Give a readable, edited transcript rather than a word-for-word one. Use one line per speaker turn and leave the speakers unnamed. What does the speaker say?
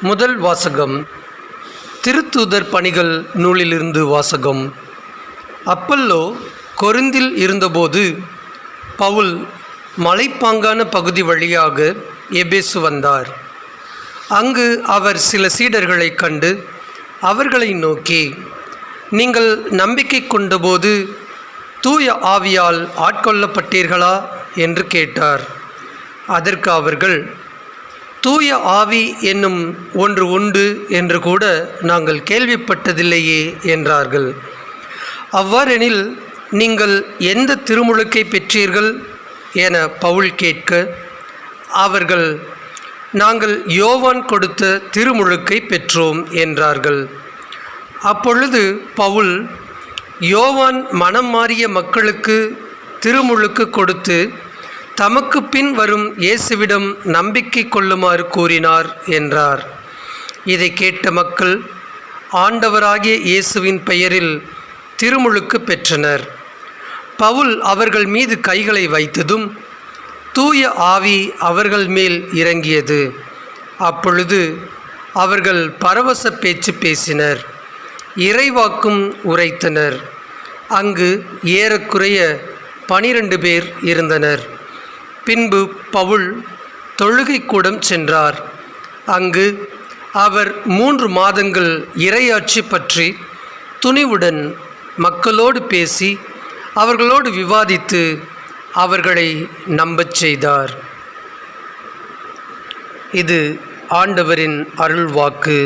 முதல் வாசகம். திருத்தூதர் பணிகள் நூலிலிருந்து வாசகம். அப்பல்லோ கொரிந்தில் இருந்தபோது பவுல் மலைப்பாங்கான பகுதி வழியாக எபேசு வந்தார். அங்கு அவர் சில சீடர்களைக் கண்டு அவர்களை நோக்கி, நீங்கள் நம்பிக்கை கொண்டபோது தூய ஆவியால் ஆட்கொள்ளப்பட்டீர்களா என்று கேட்டார். அதற்கு அவர்கள், தூய ஆவி என்னும் ஒன்று உண்டு என்று கூட நாங்கள் கேள்விப்பட்டதில்லையே என்றார்கள். அவ்வாறெனில் நீங்கள் எந்த திருமுழுக்கை பெற்றீர்கள் என பவுல் கேட்க, அவர்கள், நாங்கள் யோவான் கொடுத்த திருமுழுக்கை பெற்றோம் என்றார்கள். அப்பொழுது பவுல், யோவான் மனம் மாறிய மக்களுக்கு திருமுழுக்கு கொடுத்து தமக்கு பின் வரும் இயேசுவிடம் நம்பிக்கை கொள்ளுமாறு கூறினார் என்றார். இதை கேட்ட மக்கள் ஆண்டவராகிய இயேசுவின் பெயரில் திருமுழுக்கு பெற்றனர். பவுல் அவர்கள் மீது கைகளை வைத்ததும் தூய ஆவி அவர்கள் மேல் இறங்கியது. அப்பொழுது அவர்கள் பரவச பேச்சு பேசினர், இறைவாக்கும் உரைத்தனர். அங்கு ஏறக்குறைய 12 பேர் இருந்தனர். பின்பு பவுல் தொழுகைக்கூடம் சென்றார். அங்கு அவர் 3 மாதங்கள் இறையாட்சி பற்றி துணிவுடன் மக்களோடு பேசி அவர்களோடு விவாதித்து அவர்களை நம்பச் செய்தார். இது ஆண்டவரின் அருள்வாக்கு.